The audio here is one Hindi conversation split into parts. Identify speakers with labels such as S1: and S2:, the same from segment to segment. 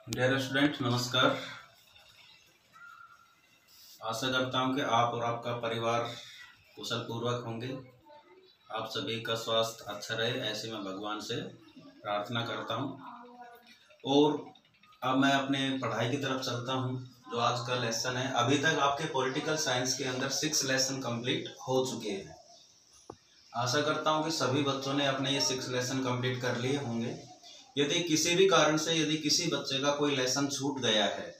S1: डियर स्टूडेंट, नमस्कार। आशा करता हूँ कि आप और आपका परिवार कुशल पूर्वक होंगे। आप सभी का स्वास्थ्य अच्छा रहे, ऐसे मैं भगवान से प्रार्थना करता हूँ। और अब मैं अपने पढ़ाई की तरफ चलता हूँ। जो आज का लेसन है, अभी तक आपके पॉलिटिकल साइंस के अंदर 6 लेसन कंप्लीट हो चुके हैं। आशा करता हूँ कि सभी बच्चों ने अपने ये 6 लेसन कंप्लीट कर लिए होंगे। यदि किसी भी कारण से यदि किसी बच्चे का कोई लेसन छूट गया है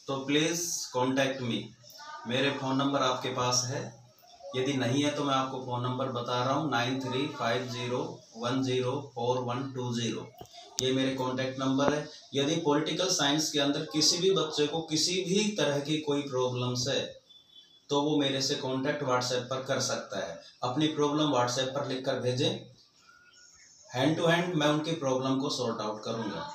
S1: तो प्लीज़ कॉन्टैक्ट मी। मेरे फ़ोन नंबर आपके पास है। यदि नहीं है तो मैं आपको फ़ोन नंबर बता रहा हूँ, 9350104120। ये मेरे कॉन्टैक्ट नंबर है। यदि पॉलिटिकल साइंस के अंदर किसी भी बच्चे को किसी भी तरह की कोई प्रॉब्लम्स है तो वो मेरे से कॉन्टैक्ट व्हाट्सएप पर कर सकता है। अपनी प्रॉब्लम व्हाट्सएप पर लिखकर भेजें, हैंड टू हैंड मैं उनकी प्रॉब्लम को सॉर्ट आउट करूँगा।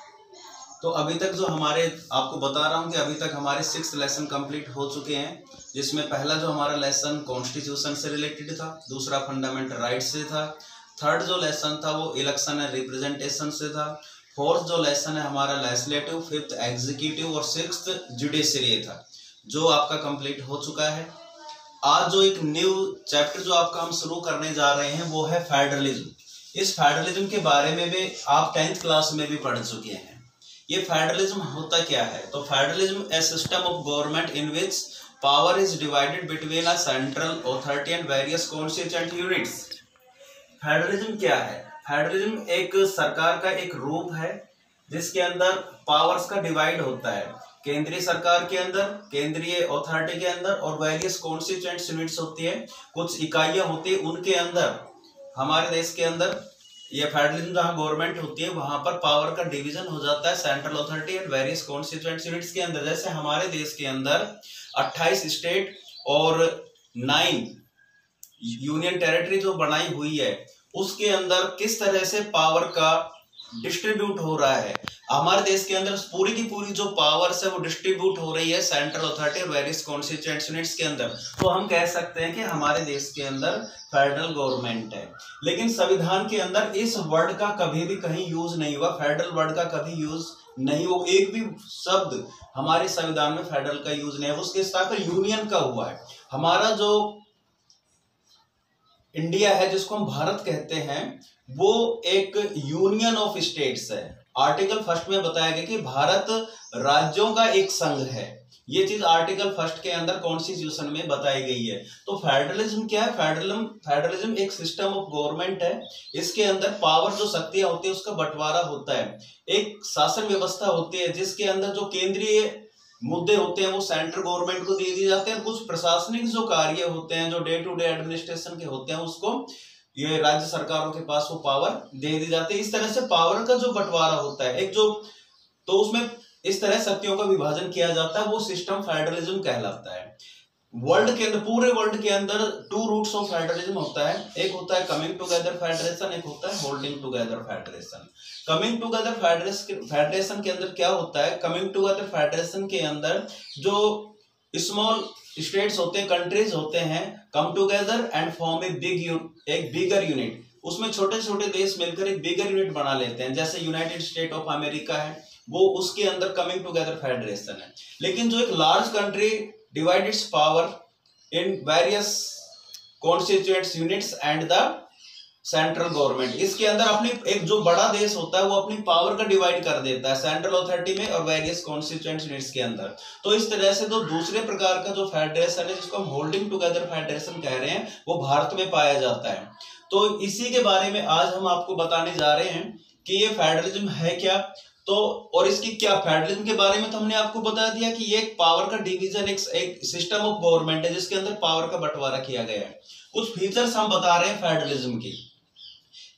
S1: तो अभी तक जो हमारे, आपको बता रहा हूँ कि अभी तक हमारे 6 लेसन कंप्लीट हो चुके हैं, जिसमें पहला जो हमारा लेसन कॉन्स्टिट्यूशन से रिलेटेड था, दूसरा फंडामेंटल राइट से था, थर्ड जो लेसन था वो इलेक्शन एंड रिप्रेजेंटेशन से था, फोर्थ जो लेसन है हमारा लेजिस्लेटिव, फिफ्थ एग्जीक्यूटिव और सिक्स्थ जुडिशरी था, जो आपका कंप्लीट हो चुका है। आज जो एक न्यू चैप्टर जो आपका हम शुरू करने जा रहे हैं वो है फेडरलिज्म। इस फेडरलिज्म के बारे में भी आप 10th क्लास में भी पढ़ चुके हैं। ये फेडरलिज्म होता क्या है? तो federalism A system of government in which power is divided between a central authority and various constituent units. Federalism क्या है? फेडरलिज्म एक सरकार का एक रूप है जिसके अंदर पावर्स का डिवाइड होता है। केंद्रीय सरकार के अंदर, केंद्रीय अथॉरिटी के अंदर और वेरियस कॉन्स्टिट्यूएंट यूनिट्स होती है, कुछ इकाइयां होती है उनके अंदर। हमारे देश के अंदर ये फेडरलिज्म जहाँ गवर्नमेंट होती है वहां पर पावर का डिवीजन हो जाता है central authority and various constituent units के अंदर। जैसे हमारे देश के अंदर 28 स्टेट और 9 यूनियन टेरिटरी जो बनाई हुई है उसके अंदर किस तरह से पावर का डिस्ट्रीब्यूट हो रहा है। हमारे देश के अंदर पूरी की पूरी जो पावर्स है वो डिस्ट्रीब्यूट हो रही है सेंट्रल अथॉरिटी और वेरियस कॉन्स्टिट्यूएंट यूनिट्स के अंदर। तो हम कह सकते हैं कि हमारे देश के अंदर फेडरल गवर्नमेंट है। लेकिन संविधान के अंदर इस वर्ड का कभी भी कहीं यूज नहीं हुआ, फेडरल वर्ड का कभी यूज नहीं हो, एक भी शब्द हमारे संविधान में फेडरल का यूज नहीं है। उसके स्थान पर यूनियन का हुआ है। हमारा जो इंडिया है जिसको हम भारत कहते हैं वो एक यूनियन ऑफ स्टेट्स है। आर्टिकल फर्स्ट में बताया गया कि भारत राज्यों का एक संघ है। ये चीज आर्टिकल फर्स्ट के अंदर कॉन्स्टिट्यूशन में बताई गई है। तो फेडरलिज्म क्या है? फेडरलिज्म एक सिस्टम ऑफ गवर्नमेंट है। इसके अंदर पावर जो शक्तियां होती है उसका बंटवारा होता है। एक शासन व्यवस्था होती है जिसके अंदर जो केंद्रीय मुद्दे होते हैं वो सेंट्रल गवर्नमेंट को दे दिए जाते हैं। कुछ प्रशासनिक जो कार्य होते हैं जो डे टू डे एडमिनिस्ट्रेशन के होते हैं उसको ये राज्य सरकारों के पास वो पावर दे दी जाती है। इस तरह से पावर का जो बंटवारा होता है एक जो, तो उसमें इस तरह शक्तियों का विभाजन किया जाता है, वो सिस्टम फेडरलिज्म कहलाता है। वर्ल्ड के अंदर, पूरे वर्ल्ड के अंदर 2 रूट्स ऑफ फेडरलिज्म होता है। एक होता है कमिंग टुगेदर फेडरेशन, एक होता है holding together federation. Coming together federation के अंदर क्या होता है? कमिंग टुगेदर फेडरेशन के अंदर जो स्मॉल स्टेट्स होते हैं, कंट्रीज होते हैं, कम टुगेदर एंड फॉर्म एक बिगर यूनिट। उसमें छोटे छोटे देश मिलकर एक बिगर यूनिट बना लेते हैं। जैसे यूनाइटेड स्टेट ऑफ अमेरिका है, वो उसके अंदर कमिंग टुगेदर फेडरेशन है। लेकिन जो एक large country divide it's power in various constituent units and the central government, इसके अंदर अपनी एक जो बड़ा देश होता है वो अपनी पावर का डिवाइड कर देता है सेंट्रल अथॉरिटी में और वेरियस कॉन्स्टिट्यूएंट यूनिट्स के अंदर। तो इस तरह से तो दूसरे प्रकार का जो फेडरेशन है जिसको हम होल्डिंग टुगेदर फेडरेशन कह रहे हैं वो भारत में पाया जाता है। तो इसी के बारे में आज हम आपको बताने जा रहे हैं कि ये फेडरलिज्म है क्या। तो और इसकी क्या, फेडरलिज्म के बारे में तो हमने आपको बता दिया कि ये एक पावर का डिवीजन, एक सिस्टम ऑफ गवर्नमेंट है जिसके अंदर पावर का बंटवारा किया गया है। कुछ फीचर्स हम बता रहे हैं फेडरलिज्म की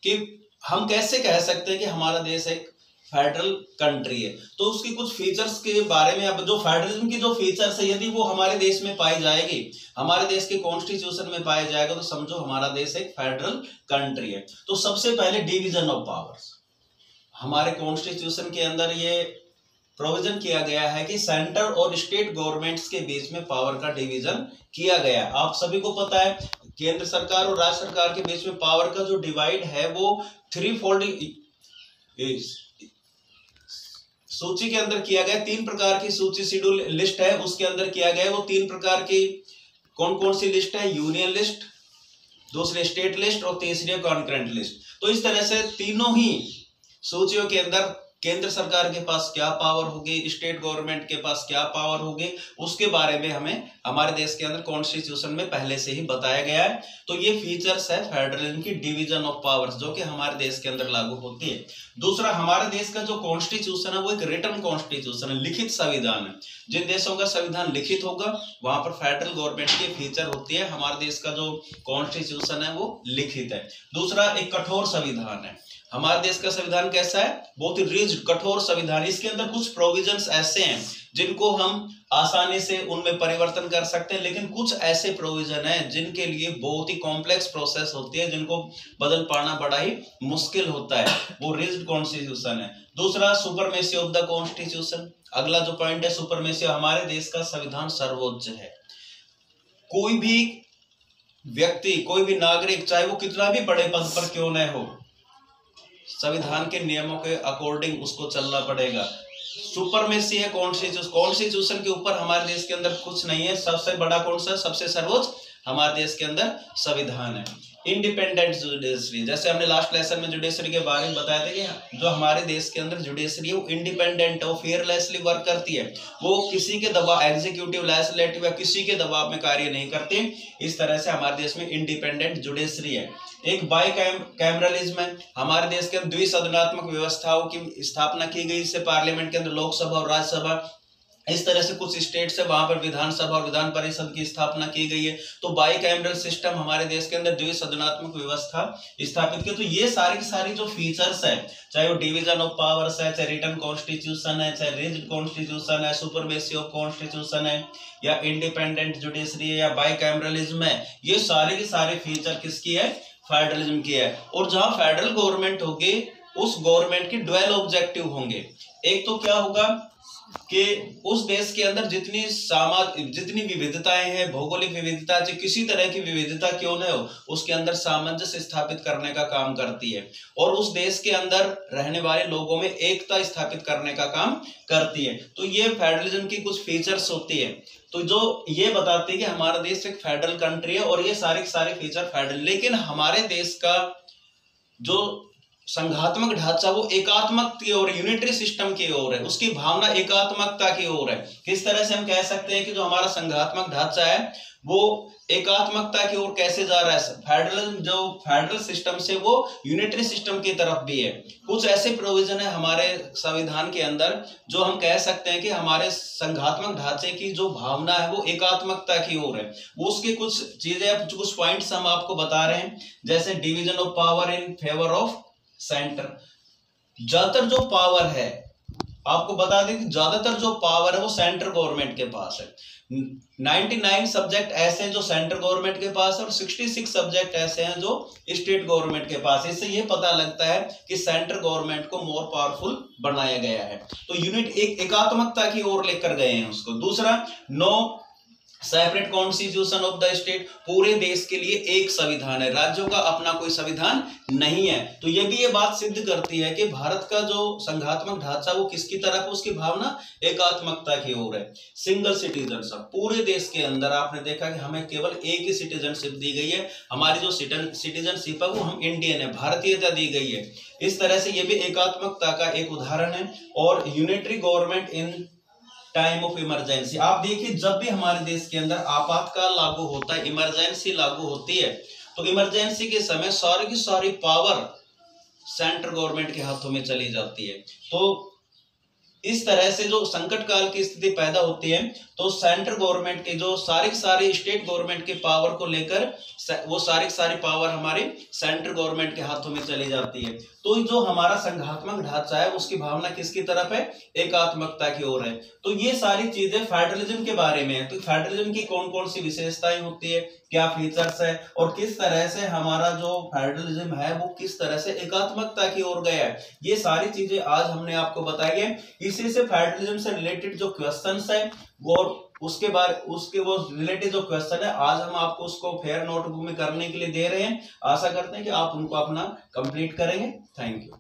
S1: कि हम कैसे कह सकते हैं कि हमारा देश एक फेडरल कंट्री है। तो उसकी कुछ फीचर्स के बारे में, अब जो फेडरलिज्म की जो फीचर्स है यदि वो हमारे देश में पाई जाएगी, हमारे देश के कॉन्स्टिट्यूशन में पाया जाएगा तो समझो हमारा देश एक फेडरल कंट्री है। तो सबसे पहले डिवीजन ऑफ पावर्स, हमारे कॉन्स्टिट्यूशन के अंदर ये प्रोविजन किया गया है कि सेंटर और स्टेट गवर्नमेंट्स के बीच में पावर का डिवीजन किया गया है। आप सभी को पता है केंद्र सरकार और राज्य सरकार के बीच में पावर का जो डिवाइड है वो 3 फोल्ड सूची के अंदर किया गया, 3 प्रकार की सूची शेड्यूल लिस्ट है, उसके अंदर किया गया वो 3 प्रकार की कौन कौन सी लिस्ट है? यूनियन लिस्ट, दूसरी स्टेट लिस्ट और तीसरी कॉन्करेंट लिस्ट। तो इस तरह से तीनों ही सूचियों के अंदर केंद्र सरकार के पास क्या पावर होगी, स्टेट गवर्नमेंट के पास क्या पावर होगी, उसके बारे में हमें हमारे देश के अंदर कॉन्स्टिट्यूशन में पहले से ही बताया गया है। तो ये फीचर्स है फेडरलिज्म की डिवीजन ऑफ पावर्स जो कि हमारे देश के अंदर लागू होती है। दूसरा, हमारे देश का जो कॉन्स्टिट्यूशन है वो एक रिटन कॉन्स्टिट्यूशन है, लिखित संविधान है। जिन देशों का संविधान लिखित होगा वहां पर फेडरल गवर्नमेंट की फीचर होती है। हमारे देश का जो कॉन्स्टिट्यूशन है वो लिखित है। दूसरा, एक कठोर संविधान है। हमारे देश का संविधान कैसा है? बहुत ही रिजिड, कठोर संविधान। इसके अंदर कुछ प्रोविजंस ऐसे हैं जिनको हम आसानी से उनमें परिवर्तन कर सकते हैं, लेकिन कुछ ऐसे प्रोविजन हैं जिनके लिए बहुत ही कॉम्प्लेक्स प्रोसेस होती है, जिनको बदल पाना बड़ा ही मुश्किल होता है। वो रिजिड कॉन्स्टिट्यूशन है। दूसरा, सुपरमेसी ऑफ द कॉन्स्टिट्यूशन। अगला जो पॉइंट है सुपरमेसी, हमारे देश का संविधान सर्वोच्च है। कोई भी व्यक्ति, कोई भी नागरिक, चाहे वो कितना भी बड़े पद पर क्यों न हो, संविधान के नियमों के अकॉर्डिंग उसको चलना पड़ेगा। सुपरमेसी है कॉन्स्टिट्यूशन के ऊपर हमारे देश के अंदर कुछ नहीं है। सबसे बड़ा कौन सा, सबसे सर्वोच्च हमारे देश के अंदर संविधान है। इंडिपेंडेंट जुडिशरी, जैसे हमने लास्ट लेसन में जुडिशरी के बारे में बताया था कि जो हमारे देश के अंदर जुडिशरी है वो इंडिपेंडेंट है, वो फेयरलेसली वर्क करती है, वो किसी के दबाव, एग्जीक्यूटिव, लेजिस्लेटिव या किसी के दबाव में कार्य नहीं करती। इस तरह से हमारे देश में इंडिपेंडेंट जुडिशरी है। एक बाई कैमरलिज्म है। हमारे देश के अंदर द्विसदनात्मक व्यवस्थाओं की स्थापना की गई, इससे पार्लियामेंट के अंदर लोकसभा और राज्यसभा, इस तरह से कुछ स्टेट्स है वहां पर विधानसभा और विधान परिषद की स्थापना की गई है। तो बाई कैमरल सिस्टम हमारे देश के अंदर द्विसदनात्मक व्यवस्था स्थापित की। तो ये सारी की सारी जो फीचर्स है, चाहे वो डिवीजन ऑफ पावर्स है, चाहे रिटन कॉन्स्टिट्यूशन है, चाहे रिजिड कॉन्स्टिट्यूशन है, सुपरमेसी ऑफ कॉन्स्टिट्यूशन है, या इंडिपेंडेंट जुडिशरी है, या बाई कैमरलिज्म है, ये सारे के सारे फीचर किसकी है? फेडरलिज्म की है। और जहां फेडरल गवर्नमेंट होगी उस गवर्नमेंट के ड्वेल ऑब्जेक्टिव होंगे। एक तो क्या होगा कि उस देश के अंदर जितनी विविधताएं हैं, भौगोलिक विविधता, चाहे किसी तरह की विविधता क्यों न हो, उसके अंदर सामंजस्य स्थापित करने का काम करती है, और उस देश के अंदर रहने वाले लोगों में एकता स्थापित करने का काम करती है। तो ये फेडरलिज्म की कुछ फीचर्स होती है, तो जो ये बताते हैं कि हमारा देश एक फेडरल कंट्री है और ये सारे फीचर फेडरल। लेकिन हमारे देश का जो संघात्मक ढांचा वो एकात्मक की ओर, यूनिटरी सिस्टम की ओर है, उसकी भावना एकात्मकता की ओर है। किस तरह से हम कह सकते हैं कि जो हमारा संघात्मक ढांचा है वो एकात्मकता की ओर कैसे जा रहा है? फेडरलिज्म जो फेडरल सिस्टम से वो यूनिटरी सिस्टम की तरफ भी है। कुछ ऐसे प्रोविजन है हमारे संविधान के अंदर जो हम कह सकते हैं कि हमारे संघात्मक ढांचे की जो भावना है वो एकात्मकता की ओर है। वो उसके कुछ चीजें, कुछ पॉइंट्स हम आपको बता रहे हैं, जैसे division of power in favour of centre. ज्यादातर जो पावर है, आपको बता दें कि ज्यादातर जो पावर है वो सेंट्रल गवर्नमेंट के पास है। 99 सब्जेक्ट ऐसे हैं जो सेंट्रल गवर्नमेंट के पास है और 66 सब्जेक्ट ऐसे हैं जो स्टेट गवर्नमेंट के पास है। इससे ये पता लगता है कि सेंट्रल गवर्नमेंट को मोर पावरफुल बनाया गया है। तो यूनिट एक एकात्मकता की ओर लेकर गए हैं उसको। दूसरा, no separate constitution of the state, पूरे देश के लिए एक संविधान है, राज्यों का अपना कोई संविधान नहीं है। तो ये भी ये बात सिद्ध करती है कि भारत का जो संघात्मक ढांचा वो किसकी तरफ, उसकी भावना एकात्मकता की ओर है। सिंगल सिटीजनशिप, पूरे देश के अंदर आपने देखा कि हमें केवल एक ही सिटीजनशिप दी गई है। हमारी जो सिटीजनशिप है वो हम इंडियन है, भारतीयता दी गई है। इस तरह से ये भी एकात्मकता का एक उदाहरण है। और unitary government in time of emergency, आप देखिए जब भी हमारे देश के अंदर आपातकाल लागू होता है, इमरजेंसी लागू होती है, तो इमरजेंसी के समय सारी की सारी पावर सेंट्रल गवर्नमेंट के हाथों में चली जाती है। तो इस तरह से जो संकट काल की स्थिति पैदा होती है तो सेंट्रल गवर्नमेंट के जो सारी स्टेट गवर्नमेंट के पावर को लेकर वो सारी पावर हमारे सेंट्रल गवर्नमेंट के हाथों में चली जाती है। तो जो हमारा संघात्मक ढांचा है उसकी भावना किसकी तरफ है? एकात्मकता की ओर है। तो ये सारी चीजें फेडरलिज्म के बारे में है। तो फेडरलिज्म की कौन कौन सी विशेषताएं होती है, क्या फीचर्स है, और किस तरह से हमारा जो फेडरलिज्म है वो किस तरह से एकात्मकता की ओर गया है, ये सारी चीजें आज हमने आपको बताई है। इसी से फेडरलिज्म से रिलेटेड जो क्वेश्चंस है और उसके वो रिलेटेड जो क्वेश्चन है आज हम आपको उसको फेयर नोटबुक में करने के लिए दे रहे हैं। आशा करते हैं कि आप उनको अपना कंप्लीट करेंगे। Thank you.